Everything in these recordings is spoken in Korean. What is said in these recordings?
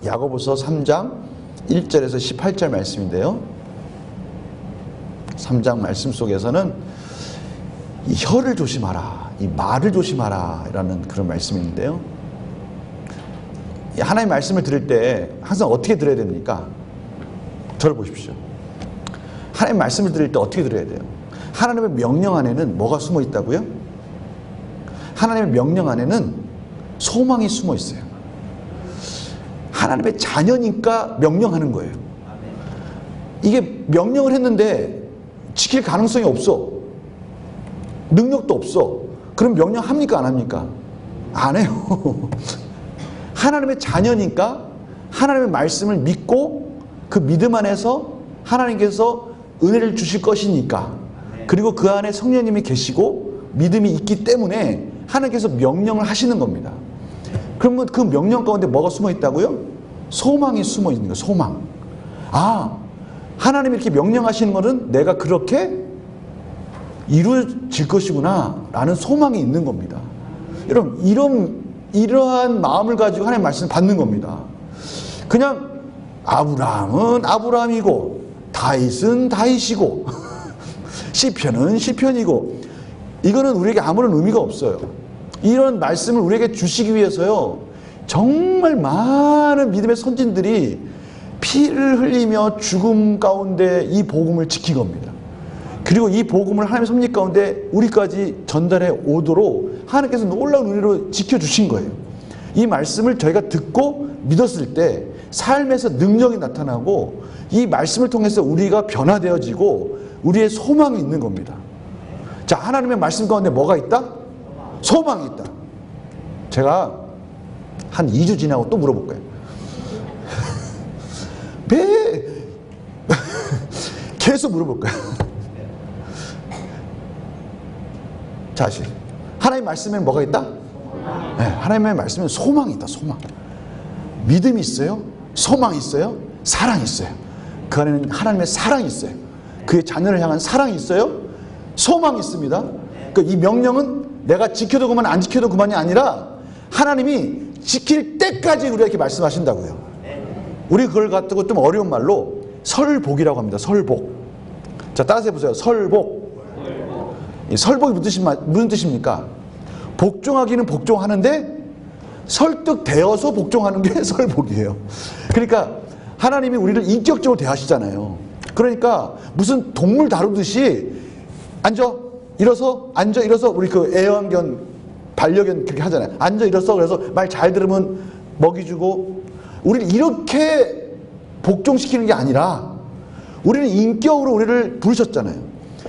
야고보서 3장 1절에서 18절 말씀인데요. 3장 말씀 속에서는 이 혀를 조심하라, 이 말을 조심하라 라는 그런 말씀이 있는데요. 하나님의 말씀을 들을 때 항상 어떻게 들어야 됩니까? 저를 보십시오. 하나님의 말씀을 들을 때 어떻게 들어야 돼요? 하나님의 명령 안에는 뭐가 숨어 있다고요? 하나님의 명령 안에는 소망이 숨어 있어요. 하나님의 자녀니까 명령하는 거예요. 이게 명령을 했는데 지킬 가능성이 없어. 능력도 없어. 그럼 명령합니까? 안 합니까? 안 해요. 하나님의 자녀니까 하나님의 말씀을 믿고 그 믿음 안에서 하나님께서 은혜를 주실 것이니까, 그리고 그 안에 성령님이 계시고 믿음이 있기 때문에 하나님께서 명령을 하시는 겁니다. 그러면 그 명령 가운데 뭐가 숨어 있다고요? 소망이 숨어 있는 거예요. 소망. 아, 하나님이 이렇게 명령하시는 것은 내가 그렇게 이루어질 것이구나 라는 소망이 있는 겁니다. 여러분, 이러한 마음을 가지고 하나님의 말씀을 받는 겁니다. 그냥 아브라함은 아브라함이고 다윗은 다윗이고 시편은 시편이고, 이거는 우리에게 아무런 의미가 없어요. 이런 말씀을 우리에게 주시기 위해서요, 정말 많은 믿음의 선진들이 피를 흘리며 죽음 가운데 이 복음을 지킨 겁니다. 그리고 이 복음을 하나님의 섭리 가운데 우리까지 전달해 오도록 하나님께서 놀라운 은혜로 지켜주신 거예요. 이 말씀을 저희가 듣고 믿었을 때 삶에서 능력이 나타나고, 이 말씀을 통해서 우리가 변화되어지고 우리의 소망이 있는 겁니다. 자, 하나님의 말씀 가운데 뭐가 있다? 소망이 있다. 제가 한 2주 지나고 또 물어볼 거예요. 계속 물어볼 거예요. 자, 하나님의 말씀에는 뭐가 있다? 네, 하나님의 말씀에는 소망이 있다. 소망. 믿음이 있어요. 소망이 있어요. 사랑이 있어요. 그 안에는 하나님의 사랑이 있어요. 그의 자녀를 향한 사랑이 있어요. 소망이 있습니다. 그러니까 이 명령은 내가 지켜도 그만 안 지켜도 그만이 아니라 하나님이 지킬 때까지 우리에게 말씀하신다고요. 우리 그걸 갖고 좀 어려운 말로 설복이라고 합니다. 설복. 자, 따라서 해보세요. 설복. 이 설복이 무슨 뜻입니까? 복종하기는 복종하는데 설득되어서 복종하는 게 설복이에요. 그러니까 하나님이 우리를 인격적으로 대하시잖아요. 그러니까 무슨 동물 다루듯이 앉아, 일어서, 앉아, 일어서, 우리 그 애완견, 반려견 그렇게 하잖아요. 앉아, 일어서. 그래서 말 잘 들으면 먹이 주고, 우리를 이렇게 복종시키는 게 아니라 우리는 인격으로 우리를 부르셨잖아요.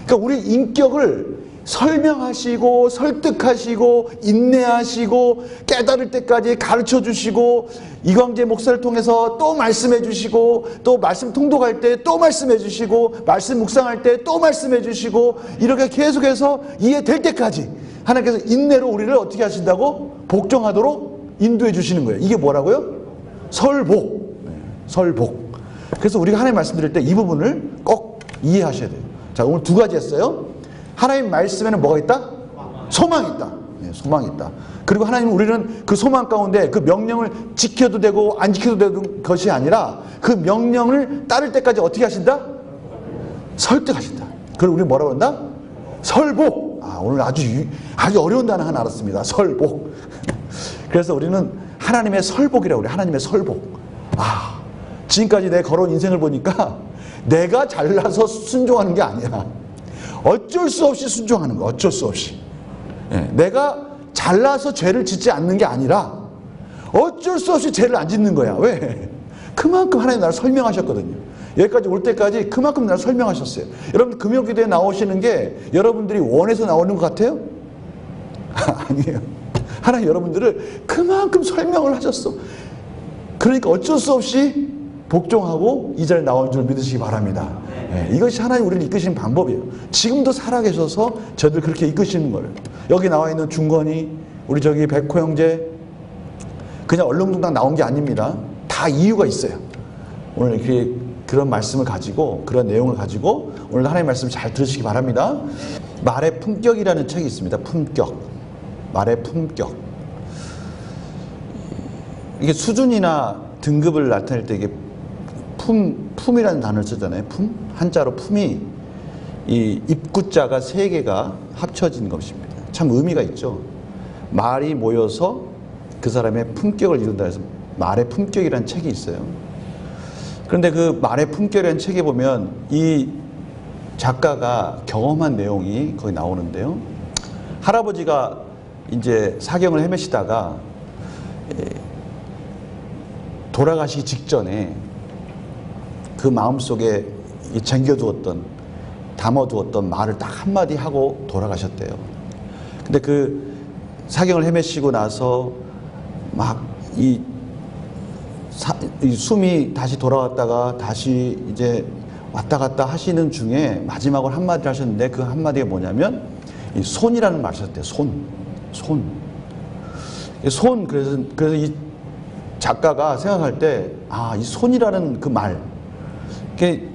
그러니까 우리 인격을 설명하시고 설득하시고 인내하시고 깨달을 때까지 가르쳐 주시고, 이광재 목사를 통해서 또 말씀해 주시고, 또 말씀 통독할 때 또 말씀해 주시고, 말씀 묵상할 때 또 말씀해 주시고, 이렇게 계속해서 이해될 때까지 하나님께서 인내로 우리를 어떻게 하신다고? 복종하도록 인도해 주시는 거예요. 이게 뭐라고요? 설복. 설복. 그래서 우리가 하나님 말씀 드릴 때 이 부분을 꼭 이해하셔야 돼요. 자, 오늘 두 가지 했어요. 하나님 말씀에는 뭐가 있다? 소망이 있다. 네, 소망이 있다. 그리고 하나님은 우리는 그 소망 가운데 그 명령을 지켜도 되고 안 지켜도 되는 것이 아니라 그 명령을 따를 때까지 어떻게 하신다? 설득하신다. 그리고 우리는 뭐라고 한다? 설복. 아, 오늘 아주 어려운 단어 하나 알았습니다. 설복. 그래서 우리는 하나님의 설복이라고 그래요. 하나님의 설복. 아, 지금까지 내 걸어온 인생을 보니까 내가 잘나서 순종하는 게 아니야. 어쩔 수 없이 순종하는 거. 어쩔 수 없이. 예, 내가 잘나서 죄를 짓지 않는 게 아니라 어쩔 수 없이 죄를 안 짓는 거야. 왜? 그만큼 하나님 나를 설명하셨거든요. 여기까지 올 때까지 그만큼 나를 설명하셨어요. 여러분, 금요기도에 나오시는 게 여러분들이 원해서 나오는 것 같아요? 아니에요. 하나님 여러분들을 그만큼 설명을 하셨어. 그러니까 어쩔 수 없이 복종하고 이 자리에 나온 줄 믿으시기 바랍니다. 네, 이것이 하나님 우리를 이끄시는 방법이에요. 지금도 살아계셔서 저들 그렇게 이끄시는 거예요. 여기 나와 있는 중건이, 우리 저기 백호 형제, 그냥 얼렁뚱땅 나온 게 아닙니다. 다 이유가 있어요. 오늘 이렇게 그런 말씀을 가지고, 그런 내용을 가지고 오늘도 하나님의 말씀 잘 들으시기 바랍니다. 말의 품격이라는 책이 있습니다. 품격. 말의 품격. 이게 수준이나 등급을 나타낼 때 이게 품이라는 단어를 쓰잖아요. 품? 한자로 품이 이 입구자가 3개가 합쳐진 것입니다. 참 의미가 있죠. 말이 모여서 그 사람의 품격을 이룬다 해서 말의 품격이라는 책이 있어요. 그런데 그 말의 품격이라는 책에 보면 이 작가가 경험한 내용이 거기 나오는데요. 할아버지가 이제 사경을 헤매시다가 돌아가시기 직전에 그 마음속에 쟁겨두었던, 담아두었던 말을 딱 한마디 하고 돌아가셨대요. 근데 그 사경을 헤매시고 나서 막 이 숨이 다시 돌아왔다가 다시 이제 왔다 갔다 하시는 중에 마지막으로 한마디를 하셨는데 그 한마디가 뭐냐면 이 손이라는 말을 하셨대요. 손. 그래서 이 작가가 생각할 때, 이 손이라는 그 말, 이게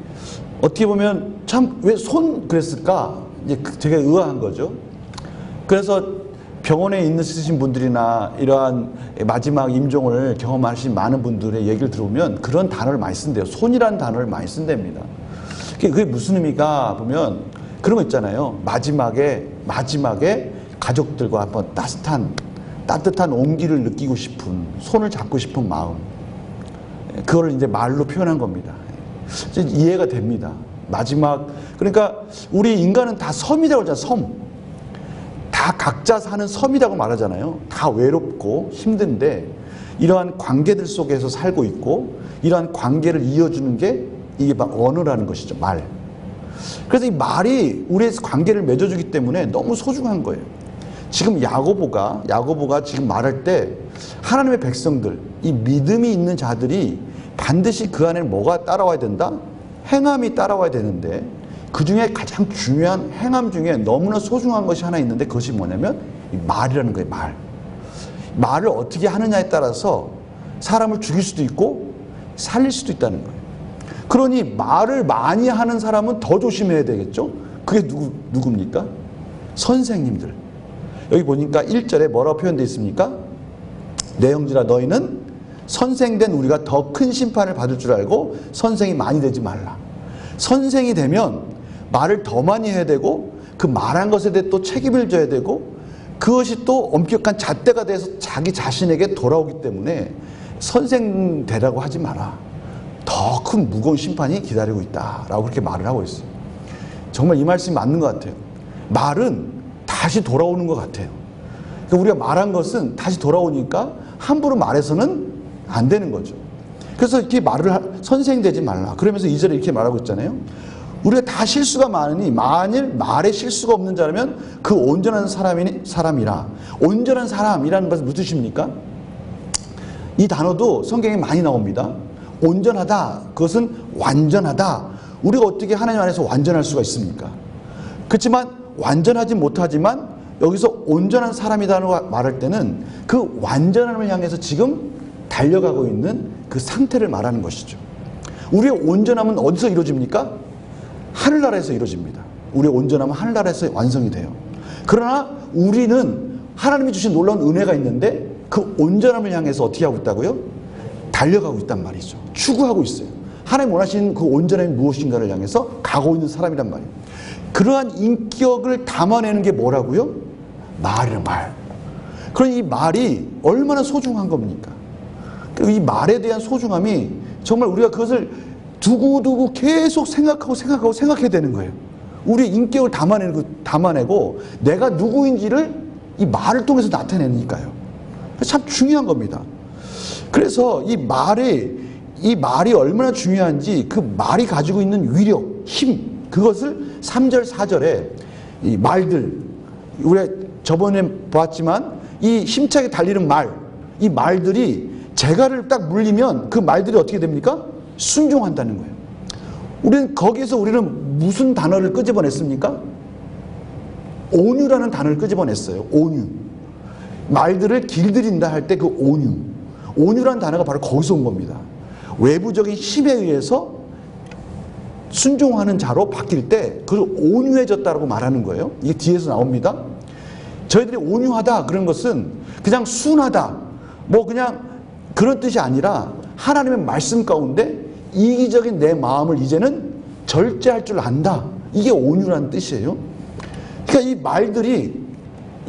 어떻게 보면 참 왜 손 그랬을까? 이제 되게 의아한 거죠. 그래서 병원에 있으신 분들이나 이러한 마지막 임종을 경험하신 많은 분들의 얘기를 들어보면 그런 단어를 많이 쓴대요. 손이라는 단어를 많이 쓴답니다. 그게 무슨 의미가 보면 그런 거 있잖아요. 마지막에 가족들과 한번 따뜻한 온기를 느끼고 싶은, 손을 잡고 싶은 마음, 그거를 이제 말로 표현한 겁니다. 이해가 됩니다. 그러니까 우리 인간은 다 섬이라고 하잖아요. 섬. 다 각자 사는 섬이라고 말하잖아요. 다 외롭고 힘든데 이러한 관계들 속에서 살고 있고 이러한 관계를 이어주는 게 이게 언어라는 것이죠. 말. 그래서 이 말이 우리의 관계를 맺어주기 때문에 너무 소중한 거예요. 지금 야고보가 지금 말할 때 하나님의 백성들, 이 믿음이 있는 자들이 반드시 그 안에 뭐가 따라와야 된다? 행함이 따라와야 되는데 그 중에 가장 중요한 행함 중에 너무나 소중한 것이 하나 있는데 그것이 뭐냐면 이 말이라는 거예요. 말을 어떻게 하느냐에 따라서 사람을 죽일 수도 있고 살릴 수도 있다는 거예요. 그러니 말을 많이 하는 사람은 더 조심해야 되겠죠? 그게 누굽니까? 선생님들. 여기 보니까 1절에 뭐라고 표현되어 있습니까? 내 형제라 너희는 선생된 우리가 더 큰 심판을 받을 줄 알고 선생이 많이 되지 말라. 선생이 되면 말을 더 많이 해야 되고 그 말한 것에 대해 또 책임을 져야 되고 그것이 또 엄격한 잣대가 돼서 자기 자신에게 돌아오기 때문에 선생 되라고 하지 마라. 더 큰 무거운 심판이 기다리고 있다라고 그렇게 말을 하고 있어요. 정말 이 말씀이 맞는 것 같아요. 말은 다시 돌아오는 것 같아요. 그러니까 우리가 말한 것은 다시 돌아오니까 함부로 말해서는 안 되는 거죠. 그래서 이렇게 선생 되지 말라. 그러면서 2절에 이렇게 말하고 있잖아요. 우리가 다 실수가 많으니 만일 말에 실수가 없는 자라면 그 온전한 사람이라. 온전한 사람이라는 것은 무슨 뜻입니까? 이 단어도 성경에 많이 나옵니다. 온전하다. 그것은 완전하다. 우리가 어떻게 하나님 안에서 완전할 수가 있습니까? 그렇지만 완전하지 못하지만 여기서 온전한 사람이라고 말할 때는 그 완전함을 향해서 지금 달려가고 있는 그 상태를 말하는 것이죠. 우리의 온전함은 어디서 이루어집니까? 하늘나라에서 이루어집니다. 우리의 온전함은 하늘나라에서 완성이 돼요. 그러나 우리는 하나님이 주신 놀라운 은혜가 있는데 그 온전함을 향해서 어떻게 하고 있다고요? 달려가고 있단 말이죠. 추구하고 있어요. 하나님 원하시는 그 온전함이 무엇인가를 향해서 가고 있는 사람이란 말이에요. 그러한 인격을 담아내는 게 뭐라고요? 말이란 말. 그러니 이 말이 얼마나 소중한 겁니까? 이 말에 대한 소중함이 정말 우리가 그것을 두고두고 계속 생각해야 되는 거예요. 우리의 인격을 담아내고 내가 누구인지를 이 말을 통해서 나타내니까요. 참 중요한 겁니다. 그래서 이 말이 얼마나 중요한지 그 말이 가지고 있는 위력, 힘, 그것을 3절, 4절에 이 말들, 우리가 저번에 보았지만 이 힘차게 달리는 이 말들이 재갈을 딱 물리면 그 말들이 어떻게 됩니까? 순종한다는 거예요. 우리는 무슨 단어를 끄집어냈습니까? 온유라는 단어를 끄집어냈어요. 온유. 말들을 길들인다 할 때 그 온유. 온유라는 단어가 바로 거기서 온 겁니다. 외부적인 힘에 의해서 순종하는 자로 바뀔 때 그걸 온유해졌다고 말하는 거예요. 이게 뒤에서 나옵니다. 저희들이 온유하다 그런 것은 그냥 순하다 뭐 그냥 그런 뜻이 아니라 하나님의 말씀 가운데 이기적인 내 마음을 이제는 절제할 줄 안다. 이게 온유라는 뜻이에요. 그러니까 이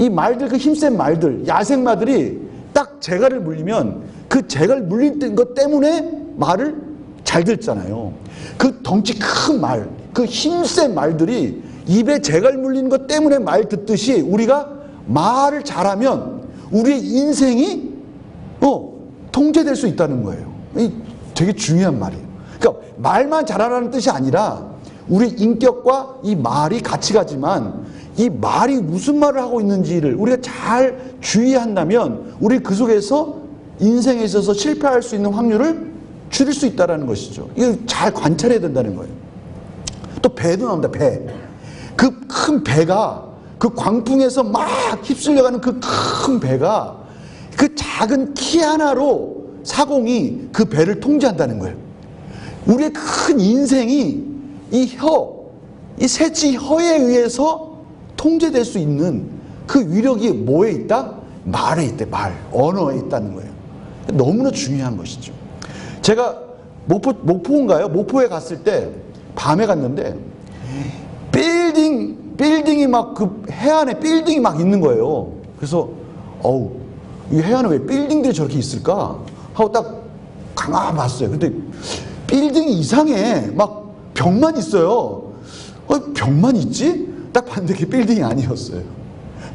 말들, 그 힘센 말들, 야생마들이 딱 재갈을 물리면 그 재갈 물린 것 때문에 말을 잘 듣잖아요. 그 덩치 큰 말, 그 힘센 말들이 입에 재갈 물린 것 때문에 말 듣듯이 우리가 말을 잘하면 우리의 인생이 통제될 수 있다는 거예요. 이 되게 중요한 말이에요. 그러니까 말만 잘하라는 뜻이 아니라 우리 인격과 이 말이 같이 가지만 이 말이 무슨 말을 하고 있는지를 우리가 잘 주의한다면 우리 그 속에서 인생에 있어서 실패할 수 있는 확률을 줄일 수 있다는 것이죠. 이걸 잘 관찰해야 된다는 거예요. 또 배도 나온다. 배. 그 큰 배가 그 광풍에서 막 휩쓸려가는 그 큰 배가 그 작은 키 하나로 사공이 그 배를 통제한다는 거예요. 우리의 큰 인생이 이 새치 혀에 의해서 통제될 수 있는 그 위력이 뭐에 있다? 말에 있대. 말. 언어에 있다는 거예요. 너무나 중요한 것이죠. 제가 목포인가요? 목포에 갔을 때 밤에 갔는데 빌딩이 막 그 해안에 빌딩이 막 있는 거예요. 그래서 이 해안에 왜 빌딩들이 저렇게 있을까 하고 딱 가만히 봤어요. 근데 빌딩이 이상해. 막 벽만 있어요. 벽만 있지? 딱 봤는데 그게 빌딩이 아니었어요.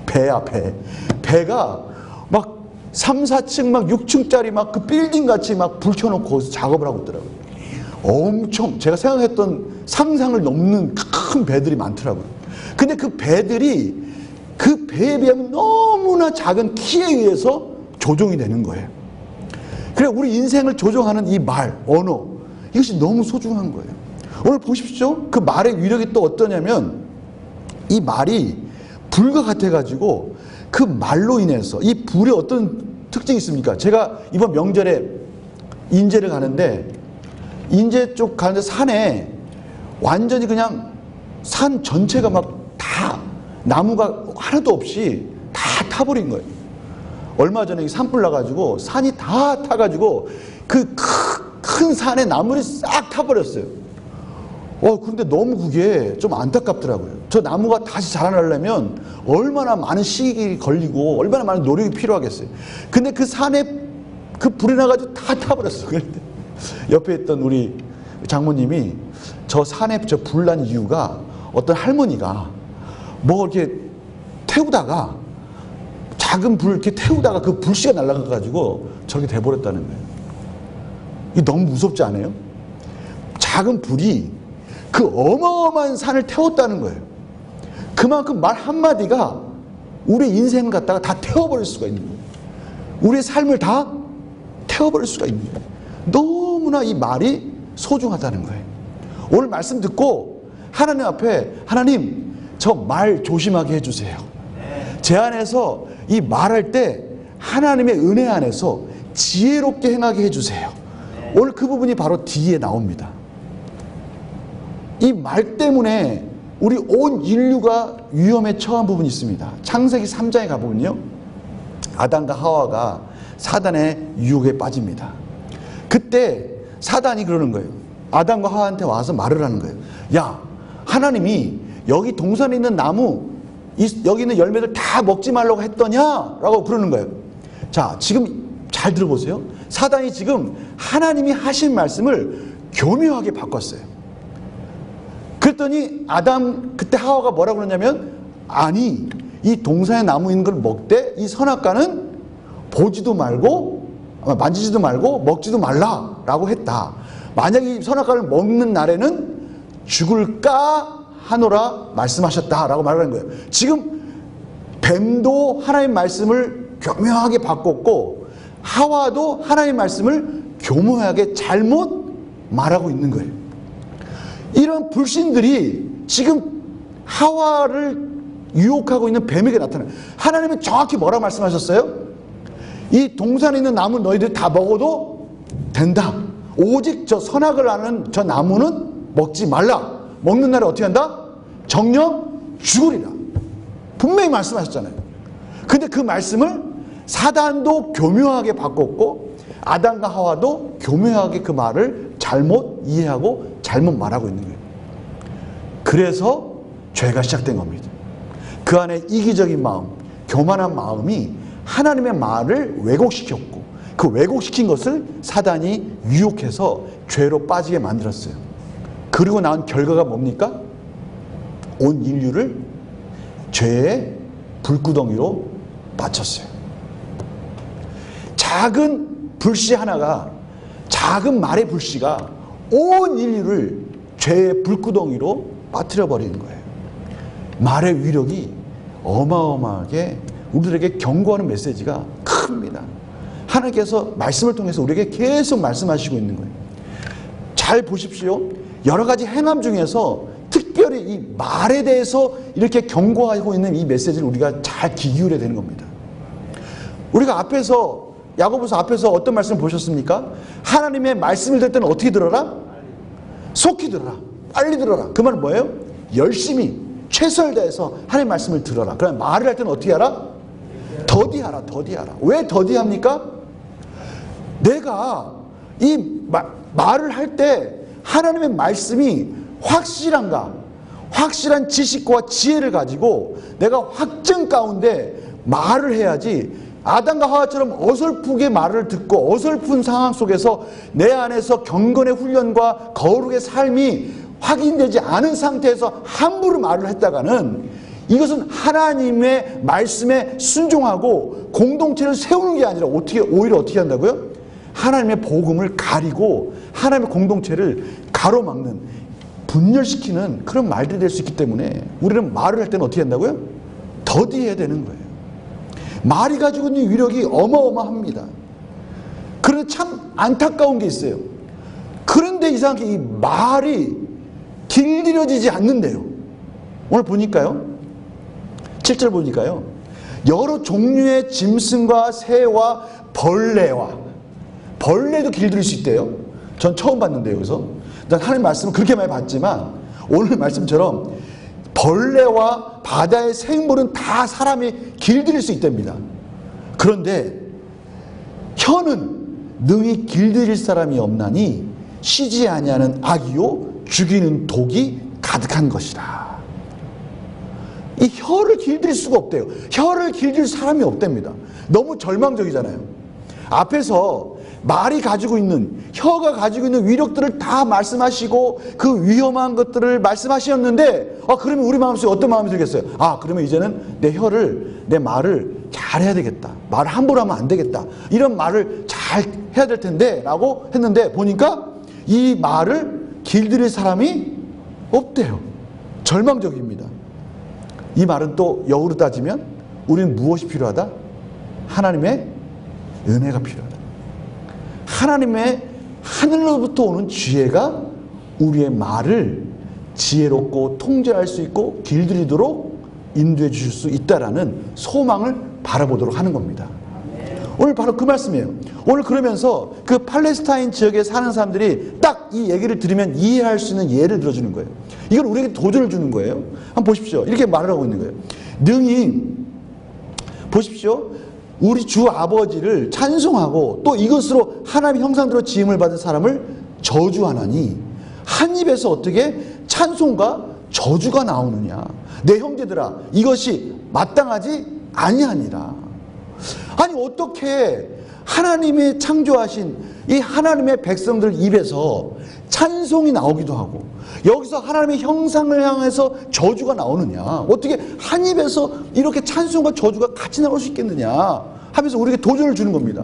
배야, 배. 배가 막 3, 4층 막 6층짜리 막 그 빌딩 같이 막 불 켜놓고 거기서 작업을 하고 있더라고요. 엄청 제가 생각했던 상상을 넘는 큰 배들이 많더라고요. 근데 그 배들이 그 배에 비하면 너무나 작은 키에 의해서 조종이 되는 거예요. 그래 우리 인생을 조종하는 이 말, 언어 이것이 너무 소중한 거예요. 오늘 보십시오. 그 말의 위력이 또 어떠냐면 이 말이 불과 같아가지고 그 말로 인해서 이 불에 어떤 특징이 있습니까? 제가 이번 명절에 인제를 가는데 인제 쪽 가는데 산에 완전히 그냥 산 전체가 막 다 나무가 하나도 없이 다 타버린 거예요. 얼마 전에 산불 나가지고 산이 다 타가지고 그 큰 산에 나무를 싹 타버렸어요. 그런데 너무 그게 좀 안타깝더라고요. 저 나무가 다시 자라나려면 얼마나 많은 시간이 걸리고 얼마나 많은 노력이 필요하겠어요. 근데 그 산에 그 불이 나가지고 다 타버렸어요. 그런데 옆에 있던 우리 장모님이 저 산에 저 불 난 이유가 어떤 할머니가 뭐 이렇게 태우다가 작은 불 이렇게 태우다가 그 불씨가 날아가가지고 저렇게 돼버렸다는 거예요. 이게 너무 무섭지 않아요? 작은 불이 그 어마어마한 산을 태웠다는 거예요. 그만큼 말 한마디가 우리 인생을 갖다가 다 태워버릴 수가 있는 거예요. 우리의 삶을 다 태워버릴 수가 있는 거예요. 너무나 이 말이 소중하다는 거예요. 오늘 말씀 듣고 하나님 앞에 하나님 저 말 조심하게 해주세요. 제 안에서 이 말할 때 하나님의 은혜 안에서 지혜롭게 행하게 해주세요. 오늘 그 부분이 바로 뒤에 나옵니다. 이 말 때문에 우리 온 인류가 위험에 처한 부분이 있습니다. 창세기 3장에 가보면요. 아담과 하와가 사단의 유혹에 빠집니다. 그때 사단이 그러는 거예요. 아담과 하와한테 와서 말을 하는 거예요. 야, 하나님이 여기 동산에 있는 나무, 여기 있는 열매들 다 먹지 말라고 했더냐? 라고 그러는 거예요. 자, 지금 잘 들어보세요. 사단이 지금 하나님이 하신 말씀을 교묘하게 바꿨어요. 그랬더니 그때 하와가 뭐라고 그러냐면, 아니, 이 동산에 나무 있는 걸 먹되 이 선악과는 보지도 말고, 만지지도 말고 먹지도 말라라고 했다. 만약 이 선악과를 먹는 날에는 죽을까 하노라 말씀하셨다라고 말하는 거예요. 지금 뱀도 하나님의 말씀을 교묘하게 바꿨고 하와도 하나님의 말씀을 교묘하게 잘못 말하고 있는 거예요. 이런 불신들이 지금 하와를 유혹하고 있는 뱀에게 나타나요. 하나님은 정확히 뭐라고 말씀하셨어요? 이 동산에 있는 나무 너희들 다 먹어도 된다. 오직 저 선악을 아는 저 나무는 먹지 말라. 먹는 날에 어떻게 한다? 정녕 죽으리라. 분명히 말씀하셨잖아요. 근데 그 말씀을 사단도 교묘하게 바꿨고 아담과 하와도 교묘하게 그 말을 잘못 이해하고 잘못 말하고 있는 거예요. 그래서 죄가 시작된 겁니다. 그 안에 이기적인 마음, 교만한 마음이 하나님의 말을 왜곡시켰고, 그 왜곡시킨 것을 사단이 유혹해서 죄로 빠지게 만들었어요. 그리고 나온 결과가 뭡니까? 온 인류를 죄의 불구덩이로 빠쳤어요. 작은 불씨 하나가, 작은 말의 불씨가 온 인류를 죄의 불구덩이로 빠뜨려 버리는 거예요. 말의 위력이 어마어마하게 우리들에게 경고하는 메시지가 큽니다. 하나님께서 말씀을 통해서 우리에게 계속 말씀하시고 있는 거예요. 잘 보십시오. 여러 가지 행함 중에서 특별히 이 말에 대해서 이렇게 경고하고 있는 이 메시지를 우리가 잘 귀 기울여야 되는 겁니다. 우리가 앞에서, 야고보서 앞에서 어떤 말씀을 보셨습니까? 하나님의 말씀을 들을 때는 어떻게 들어라? 속히 들어라. 빨리 들어라. 그 말은 뭐예요? 열심히 최선을 다해서 하나님의 말씀을 들어라. 그러면 말을 할 때는 어떻게 하라? 더디하라. 더디하라. 왜 더디합니까? 내가 이 말을 할 때 하나님의 말씀이 확실한가? 확실한 지식과 지혜를 가지고 내가 확증 가운데 말을 해야지, 아담과 하와처럼 어설프게 말을 듣고 어설픈 상황 속에서 내 안에서 경건의 훈련과 거룩의 삶이 확인되지 않은 상태에서 함부로 말을 했다가는 이것은 하나님의 말씀에 순종하고 공동체를 세우는 게 아니라 오히려 어떻게 한다고요? 하나님의 복음을 가리고 하나님의 공동체를 가로막는, 분열시키는 그런 말들이 될 수 있기 때문에 우리는 말을 할 때는 어떻게 한다고요? 더디해야 되는 거예요. 말이 가지고 있는 위력이 어마어마합니다. 그런데 참 안타까운 게 있어요. 그런데 이상하게 이 말이 길들여지지 않는데요. 오늘 보니까요, 7절 보니까요, 여러 종류의 짐승과 새와 벌레도 길들일 수 있대요. 전 처음 봤는데요. 여기서 난 하나님 말씀을 그렇게 많이 봤지만 오늘 말씀처럼 벌레와 바다의 생물은 다 사람이 길들일 수 있답니다. 그런데 혀는 능히 길들일 사람이 없나니 쉬지 아니하는 악이요 죽이는 독이 가득한 것이라. 이 혀를 길들일 수가 없대요. 혀를 길들일 사람이 없답니다. 너무 절망적이잖아요. 앞에서 말이 가지고 있는, 혀가 가지고 있는 위력들을 다 말씀하시고 그 위험한 것들을 말씀하셨는데, 그러면 우리 마음속에 어떤 마음이 들겠어요? 그러면 이제는 내 말을 잘 해야 되겠다. 말을 함부로 하면 안 되겠다. 이런 말을 잘 해야 될 텐데 라고 했는데 보니까 이 말을 길들일 사람이 없대요. 절망적입니다. 이 말은 또 역으로 따지면 우리는 무엇이 필요하다? 하나님의 은혜가 필요하다. 하나님의 하늘로부터 오는 지혜가 우리의 말을 지혜롭고 통제할 수 있고 길들이도록 인도해 주실 수 있다라는 소망을 바라보도록 하는 겁니다. 오늘 바로 그 말씀이에요. 오늘 그러면서 그 팔레스타인 지역에 사는 사람들이 딱 이 얘기를 들으면 이해할 수 있는 예를 들어주는 거예요. 이건 우리에게 도전을 주는 거예요. 한번 보십시오. 이렇게 말을 하고 있는 거예요. 능히 보십시오. 우리 주 아버지를 찬송하고 또 이것으로 하나님의 형상대로 지음을 받은 사람을 저주하나니 한 입에서 어떻게 찬송과 저주가 나오느냐. 내 형제들아, 이것이 마땅하지 아니하니라. 아니 어떻게 하나님이 창조하신 이 하나님의 백성들 입에서 찬송이 나오기도 하고 여기서 하나님의 형상을 향해서 저주가 나오느냐. 어떻게 한 입에서 이렇게 찬송과 저주가 같이 나올 수 있겠느냐 하면서 우리에게 도전을 주는 겁니다.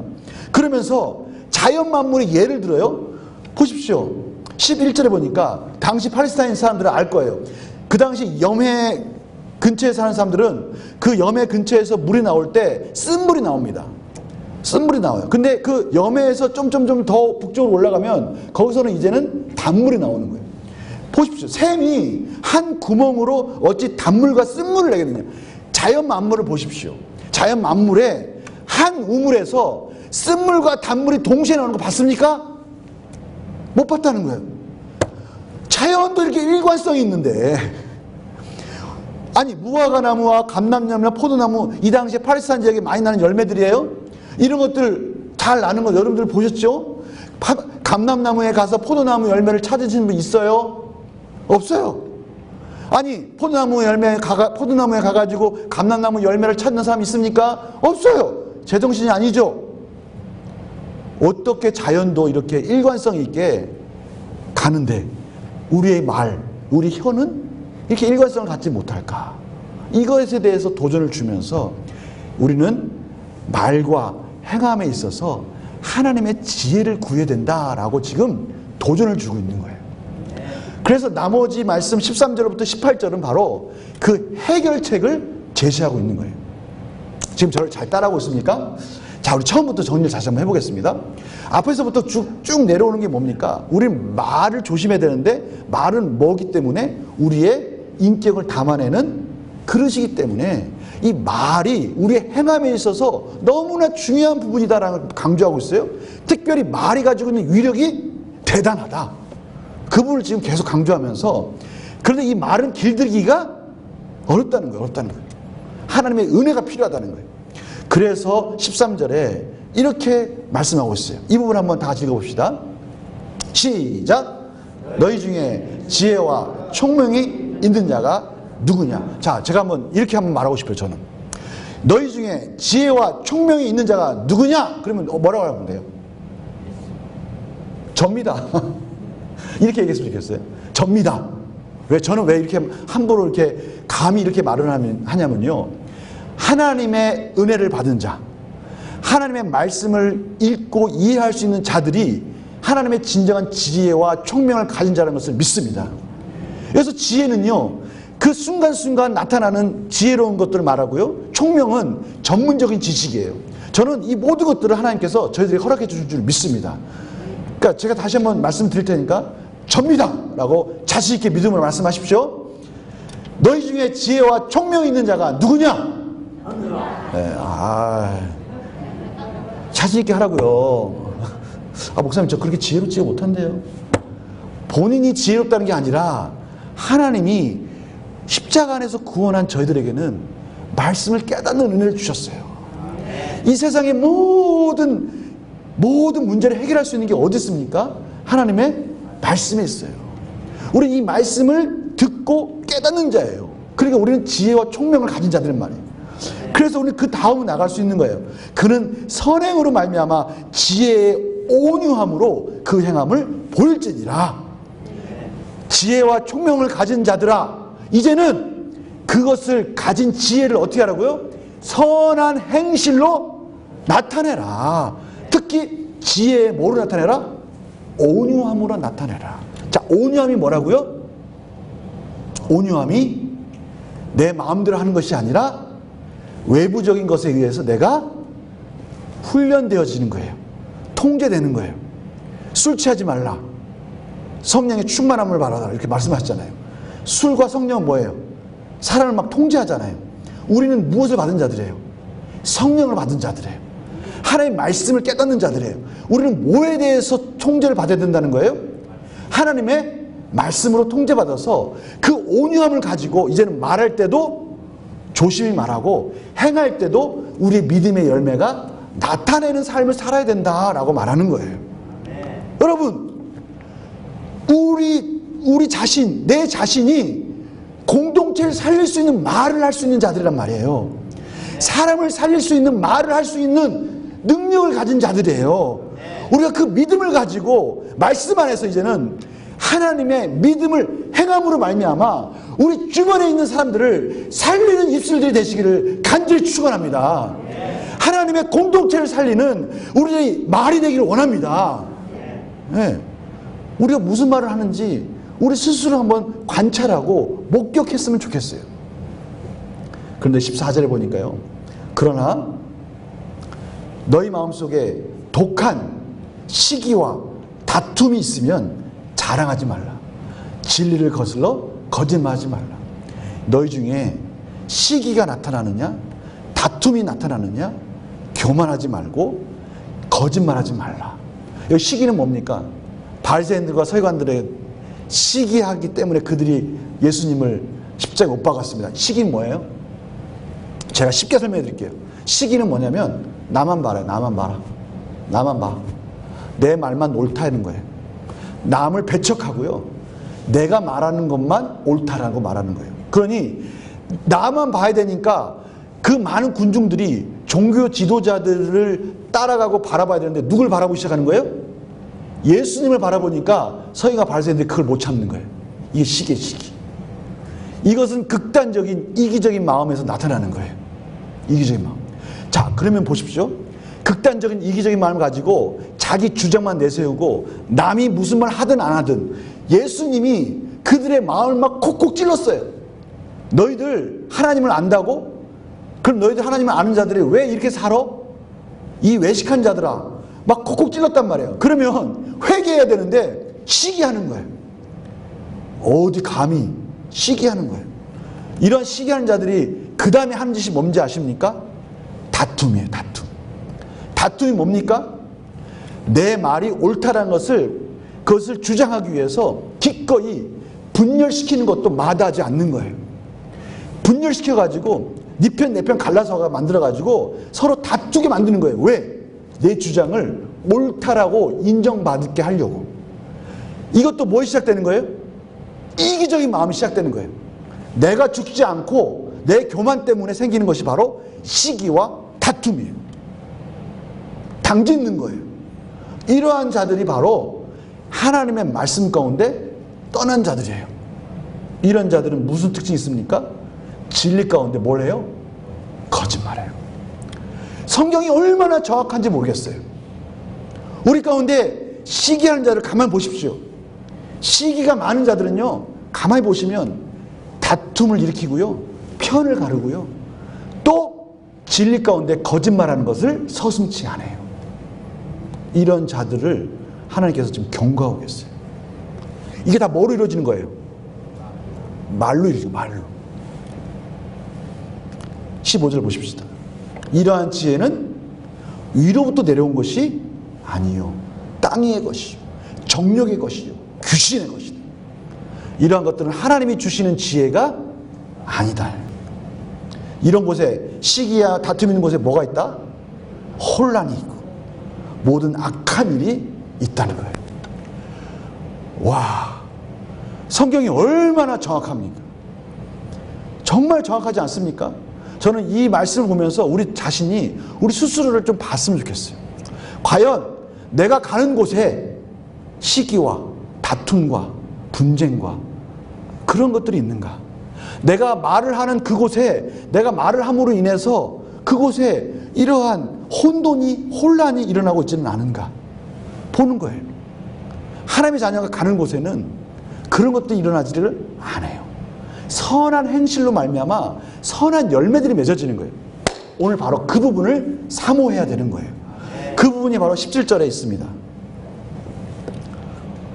그러면서 자연 만물의 예를 들어요. 보십시오. 11절에 보니까 당시 팔레스타인 사람들은 알 거예요. 그 당시 염해 근처에 사는 사람들은 그 염해 근처에서 물이 나올 때 쓴물이 나옵니다. 쓴물이 나와요. 근데 그 염해에서 좀 더 북쪽으로 올라가면 거기서는 이제는 단물이 나오는 거예요. 보십시오. 샘이 한 구멍으로 어찌 단물과 쓴물을 내겠느냐. 자연 만물을 보십시오. 자연 만물에 한 우물에서 쓴물과 단물이 동시에 나오는 거 봤습니까? 못 봤다는 거예요. 자연도 이렇게 일관성이 있는데, 아니 무화과 나무와 감람나무나 포도나무, 이 당시에 팔레스타인 지역에 많이 나는 열매들이에요. 이런 것들 잘 나는 거 여러분들 보셨죠? 감람나무에 가서 포도나무 열매를 찾으시는 분 있어요? 없어요. 아니 포도나무에 가가지고 감람나무 열매를 찾는 사람 있습니까? 없어요. 제정신이 아니죠. 어떻게 자연도 이렇게 일관성 있게 가는데 우리의 말, 우리 혀는 이렇게 일관성을 갖지 못할까? 이것에 대해서 도전을 주면서 우리는 말과 행함에 있어서 하나님의 지혜를 구해야 된다라고 지금 도전을 주고 있는 거예요. 그래서 나머지 말씀 13절부터 18절은 바로 그 해결책을 제시하고 있는 거예요. 지금 저를 잘 따라하고 있습니까? 자, 우리 처음부터 정리를 다시 한번 해보겠습니다. 앞에서부터 쭉 내려오는 게 뭡니까? 우리는 말을 조심해야 되는데 말은 뭐기 때문에 우리의 인격을 담아내는 그릇이기 때문에 이 말이 우리의 행함에 있어서 너무나 중요한 부분이다라는 걸 강조하고 있어요. 특별히 말이 가지고 있는 위력이 대단하다. 그 부분을 지금 계속 강조하면서 그런데 이 말은 길들이기가 어렵다는 거예요. 하나님의 은혜가 필요하다는 거예요. 그래서 13절에 이렇게 말씀하고 있어요. 이 부분 한번 다 같이 읽어봅시다. 시작. 너희 중에 지혜와 총명이 있는 자가 누구냐? 자, 제가 이렇게 한번 말하고 싶어요. 저는 너희 중에 지혜와 총명이 있는 자가 누구냐? 그러면 뭐라고 하면 돼요? 접니다. 이렇게 얘기했으면 좋겠어요. 접니다. 저는 왜 이렇게 함부로 이렇게 감히 이렇게 말을 하냐면요. 하나님의 은혜를 받은 자, 하나님의 말씀을 읽고 이해할 수 있는 자들이 하나님의 진정한 지혜와 총명을 가진 자라는 것을 믿습니다. 그래서 지혜는요, 그 순간순간 나타나는 지혜로운 것들을 말하고요, 총명은 전문적인 지식이에요. 저는 이 모든 것들을 하나님께서 저희들이 허락해 주실 줄 믿습니다. 그러니까 제가 다시 한번 말씀드릴 테니까 접니다 라고 자신 있게 믿음으로 말씀하십시오. 너희 중에 지혜와 총명이 있는 자가 누구냐? 네, 자신 있게 하라고요. 목사님 저 그렇게 지혜롭지가 못한데요. 본인이 지혜롭다는 게 아니라 하나님이 십자가 안에서 구원한 저희들에게는 말씀을 깨닫는 은혜를 주셨어요. 이 세상의 모든 문제를 해결할 수 있는 게 어디 있습니까? 하나님의 말씀에 있어요. 우리 이 말씀을 듣고 깨닫는 자예요. 그러니까 우리는 지혜와 총명을 가진 자들은 말이에요. 그래서 우리는 그 다음으로 나갈 수 있는 거예요. 그는 선행으로 말미암아 지혜의 온유함으로 그 행함을 보일지니라. 지혜와 총명을 가진 자들아, 이제는 그것을 가진 지혜를 어떻게 하라고요? 선한 행실로 나타내라. 특히 지혜의 뭐로 나타내라? 온유함으로 나타내라. 자, 온유함이 뭐라고요? 온유함이 내 마음대로 하는 것이 아니라 외부적인 것에 의해서 내가 훈련되어지는 거예요. 통제되는 거예요. 술 취하지 말라. 성령의 충만함을 바라라. 이렇게 말씀하셨잖아요. 술과 성령은 뭐예요? 사람을 막 통제하잖아요. 우리는 무엇을 받은 자들이에요? 성령을 받은 자들이에요. 하나님의 말씀을 깨닫는 자들이에요. 우리는 뭐에 대해서 통제를 받아야 된다는 거예요? 하나님의 말씀으로 통제받아서 그 온유함을 가지고 이제는 말할 때도 조심히 말하고 행할 때도 우리의 믿음의 열매가 나타내는 삶을 살아야 된다라고 말하는 거예요. 여러분, 우리 자신, 내 자신이 공동체를 살릴 수 있는 말을 할 수 있는 자들이란 말이에요. 사람을 살릴 수 있는 말을 할 수 있는 능력을 가진 자들이에요. 우리가 그 믿음을 가지고 말씀 안에서 이제는 하나님의 믿음을 행함으로 말미암아 우리 주변에 있는 사람들을 살리는 입술들이 되시기를 간절히 축원합니다. 하나님의 공동체를 살리는 우리의 말이 되기를 원합니다. 네. 우리가 무슨 말을 하는지 우리 스스로 한번 관찰하고 목격했으면 좋겠어요. 그런데 14절에 보니까요, 그러나 너희 마음속에 독한 시기와 다툼이 있으면 자랑하지 말라. 진리를 거슬러 거짓말하지 말라. 너희 중에 시기가 나타나느냐, 다툼이 나타나느냐, 교만하지 말고 거짓말하지 말라. 여기 시기는 뭡니까? 바리새인들과 서기관들의 시기하기 때문에 그들이 예수님을 십자가에 못 박았습니다. 시기는 뭐예요? 제가 쉽게 설명해 드릴게요. 시기는 뭐냐면 나만 봐라, 나만 봐라. 나만 봐. 내 말만 옳다는 거예요. 남을 배척하고요. 내가 말하는 것만 옳다라고 말하는 거예요. 그러니 나만 봐야 되니까 그 많은 군중들이 종교 지도자들을 따라가고 바라봐야 되는데 누굴 바라보기 시작하는 거예요? 예수님을 바라보니까 서기관 바리새인들이 그걸 못 참는 거예요. 이게 시기예요, 시기. 이것은 극단적인 이기적인 마음에서 나타나는 거예요. 이기적인 마음. 자, 그러면 보십시오. 극단적인 이기적인 마음을 가지고 자기 주장만 내세우고 남이 무슨 말 하든 안 하든 예수님이 그들의 마음을 막 콕콕 찔렀어요. 너희들 하나님을 안다고? 그럼 너희들 하나님을 아는 자들이 왜 이렇게 살아? 이 외식한 자들아. 막 콕콕 찔렀단 말이에요. 그러면 회개해야 되는데 시기하는 거예요. 어디 감히 시기하는 거예요. 이런 시기하는 자들이 그 다음에 하는 짓이 뭔지 아십니까? 다툼이에요. 다툼. 다툼이 뭡니까? 내 말이 옳다라는 그것을 주장하기 위해서 기꺼이 분열시키는 것도 마다하지 않는 거예요. 분열시켜가지고 네 편 내 편 갈라서 만들어가지고 서로 다투게 만드는 거예요. 왜? 내 주장을 옳다라고 인정받게 하려고. 이것도 뭐 시작되는 거예요? 이기적인 마음이 시작되는 거예요. 내가 죽지 않고 내 교만 때문에 생기는 것이 바로 시기와 다툼이에요. 당짓는 거예요. 이러한 자들이 바로 하나님의 말씀 가운데 떠난 자들이에요. 이런 자들은 무슨 특징이 있습니까? 진리 가운데 뭘 해요? 거짓말해요. 성경이 얼마나 정확한지 모르겠어요. 우리 가운데 시기하는 자를 가만히 보십시오. 시기가 많은 자들은요, 가만히 보시면 다툼을 일으키고요, 편을 가르고요, 또 진리 가운데 거짓말하는 것을 서슴지 않아요. 이런 자들을 하나님께서 지금 경고하고 계세요. 이게 다 뭐로 이루어지는 거예요? 말로 이루어지는 거예요. 말로. 15절 보십시다. 이러한 지혜는 위로부터 내려온 것이 아니요 땅의 것이요 정력의 것이요 귀신의 것이다. 이러한 것들은 하나님이 주시는 지혜가 아니다. 이런 곳에 시기야 다툼 있는 곳에 뭐가 있다? 혼란이 있고 모든 악한 일이 있다는 거예요. 와, 성경이 얼마나 정확합니까? 정말 정확하지 않습니까? 저는 이 말씀을 보면서 우리 자신이 우리 스스로를 좀 봤으면 좋겠어요. 과연 내가 가는 곳에 시기와 다툼과 분쟁과 그런 것들이 있는가? 내가 말을 하는 그곳에 내가 말을 함으로 인해서 그곳에 이러한 혼란이 일어나고 있지는 않은가? 보는 거예요. 하나님의 자녀가 가는 곳에는 그런 것들이 일어나지를 않아요. 선한 행실로 말미암아 선한 열매들이 맺어지는 거예요. 오늘 바로 그 부분을 사모해야 되는 거예요. 그 부분이 바로 17절에 있습니다.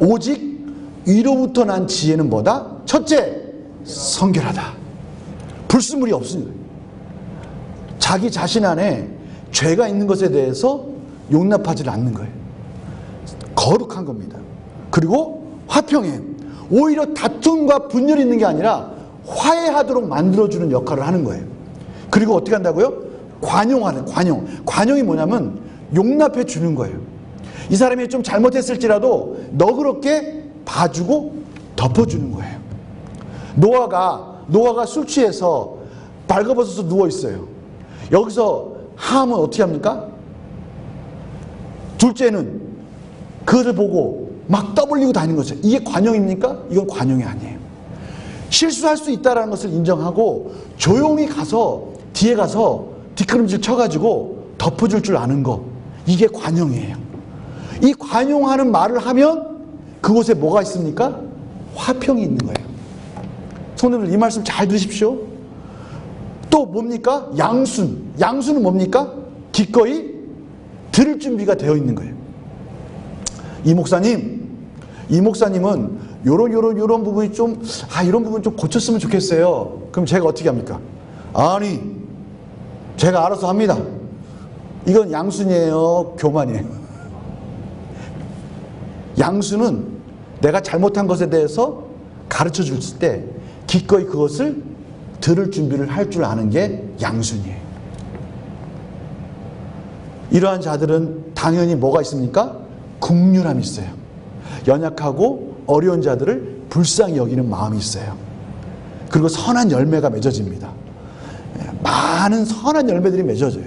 오직 위로부터 난 지혜는 뭐다? 첫째, 성결하다. 불순물이 없는 거예요. 자기 자신 안에 죄가 있는 것에 대해서 용납하지 않는 거예요. 거룩한 겁니다. 그리고 화평해. 오히려 다툼과 분열이 있는 게 아니라 화해하도록 만들어주는 역할을 하는 거예요. 그리고 어떻게 한다고요? 관용하는, 관용. 관용이 뭐냐면 용납해 주는 거예요. 이 사람이 좀 잘못했을지라도 너그럽게 봐주고 덮어주는 거예요. 노아가 술 취해서 발가벗어서 누워있어요. 여기서 함은 어떻게 합니까? 둘째는 그것을 보고 막 떠벌리고 다니는 거죠. 이게 관용입니까? 이건 관용이 아니에요. 실수할 수 있다는 것을 인정하고 조용히 가서 뒤에 가서 뒷걸음질 쳐가지고 덮어줄 줄 아는 거, 이게 관용이에요. 이 관용하는 말을 하면 그곳에 뭐가 있습니까? 화평이 있는 거예요. 성도님들 이 말씀 잘 들으십시오. 또 뭡니까? 양수는 뭡니까? 기꺼이 들을 준비가 되어 있는 거예요. 이 목사님은 요런 부분이 좀 이런 부분 좀 고쳤으면 좋겠어요. 그럼 제가 어떻게 합니까? 아니, 제가 알아서 합니다. 이건 양순이에요, 교만이에요. 양수는 내가 잘못한 것에 대해서 가르쳐 줄 때 기꺼이 그것을 들을 준비를 할 줄 아는 게 양순이에요. 이러한 자들은 당연히 뭐가 있습니까? 긍휼함이 있어요. 연약하고 어려운 자들을 불쌍히 여기는 마음이 있어요. 그리고 선한 열매가 맺어집니다. 많은 선한 열매들이 맺어져요.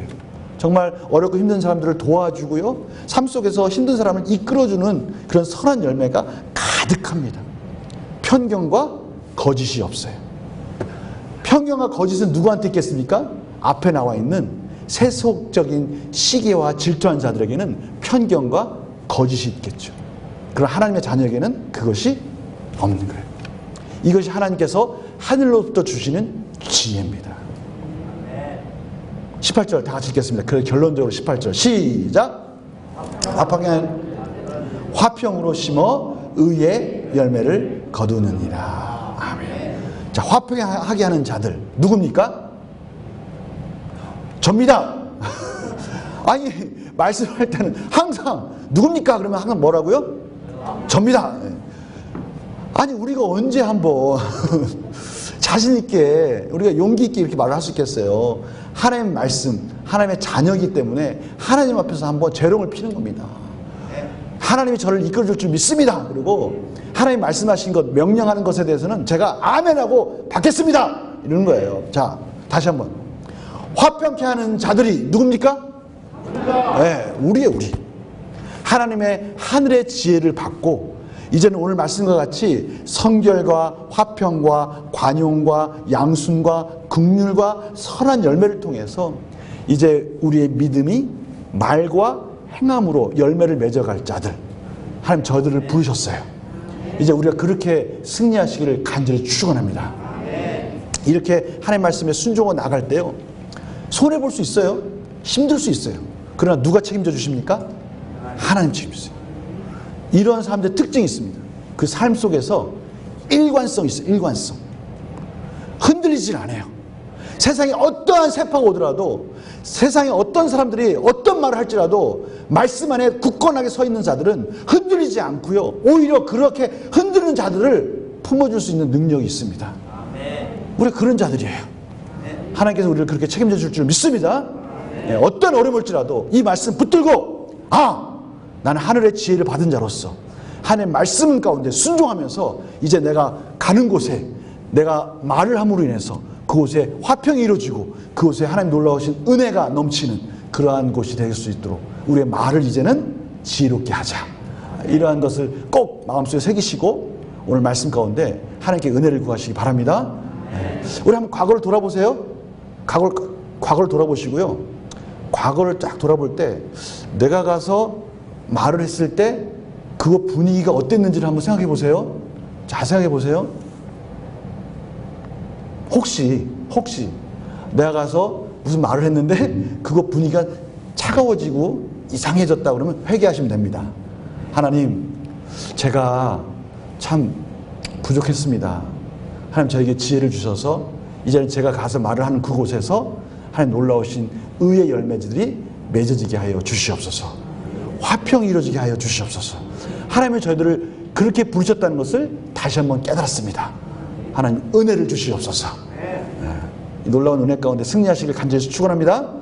정말 어렵고 힘든 사람들을 도와주고요, 삶 속에서 힘든 사람을 이끌어주는 그런 선한 열매가 가득합니다. 편견과 거짓이 없어요. 편견과 거짓은 누구한테 있겠습니까? 앞에 나와 있는 세속적인 시기와 질투한 자들에게는 편견과 거짓이 있겠죠. 그럼 하나님의 자녀에게는 그것이 없는 거예요. 이것이 하나님께서 하늘로부터 주시는 지혜입니다. 18절 다 같이 읽겠습니다. 그래서 결론적으로 18절 시작. 화평으로 심어 의의 열매를 거두느니라. 아멘. 자, 화평하게 하는 자들 누굽니까? 접니다. 아니, 말씀할 때는 항상 누굽니까? 그러면 항상 뭐라고요? 접니다. 아니, 우리가 언제 한번 자신 있게, 우리가 용기 있게 이렇게 말을 할 수 있겠어요? 하나님의 말씀, 하나님의 자녀이기 때문에 하나님 앞에서 한번 재롱을 피는 겁니다. 하나님이 저를 이끌어줄 줄 믿습니다. 그리고 하나님 말씀하신 것, 명령하는 것에 대해서는 제가 아멘하고 받겠습니다. 이러는 거예요. 자, 다시 한번. 화평케 하는 자들이 누굽니까? 네, 우리예요, 우리. 하나님의 하늘의 지혜를 받고 이제는 오늘 말씀과 같이 성결과 화평과 관용과 양순과 긍휼과 선한 열매를 통해서 이제 우리의 믿음이 말과 행함으로 열매를 맺어갈 자들, 하나님 저들을 부르셨어요. 이제 우리가 그렇게 승리하시기를 간절히 축원합니다. 이렇게 하나님 말씀에 순종하고 나갈 때요, 손해볼 수 있어요. 힘들 수 있어요. 그러나 누가 책임져 주십니까? 하나님 책임지세요. 이런 사람들의 특징이 있습니다. 그 삶 속에서 일관성이 있어요. 일관성. 흔들리질 않아요. 세상에 어떠한 세파가 오더라도, 세상에 어떤 사람들이 어떤 말을 할지라도 말씀 안에 굳건하게 서 있는 자들은 흔들리지 않고요, 오히려 그렇게 흔드는 자들을 품어줄 수 있는 능력이 있습니다. 우리가 그런 자들이에요. 하나님께서 우리를 그렇게 책임져 줄 줄 믿습니다. 어떤 어려움이 올지라도 이 말씀 붙들고, 나는 하늘의 지혜를 받은 자로서 하나님의 말씀 가운데 순종하면서 이제 내가 가는 곳에 내가 말을 함으로 인해서 그곳에 화평이 이루어지고 그곳에 하나님 놀라우신 은혜가 넘치는 그러한 곳이 될 수 있도록 우리의 말을 이제는 지혜롭게 하자. 이러한 것을 꼭 마음속에 새기시고 오늘 말씀 가운데 하나님께 은혜를 구하시기 바랍니다. 우리 한번 과거를 돌아보세요. 과거를 돌아보시고요, 과거를 쫙 돌아볼 때 내가 가서 말을 했을 때 그거 분위기가 어땠는지를 한번 생각해 보세요. 자, 생각해 보세요. 혹시 내가 가서 무슨 말을 했는데 그거 분위기가 차가워지고 이상해졌다 그러면 회개하시면 됩니다. 하나님, 제가 참 부족했습니다. 하나님, 저에게 지혜를 주셔서 이제는 제가 가서 말을 하는 그곳에서 하나님 놀라우신 의의 열매들이 맺어지게 하여 주시옵소서. 화평이 이루어지게 하여 주시옵소서. 하나님이 저희들을 그렇게 부르셨다는 것을 다시 한번 깨달았습니다. 하나님, 은혜를 주시옵소서. 이 놀라운 은혜 가운데 승리하시길 간절히 축원합니다.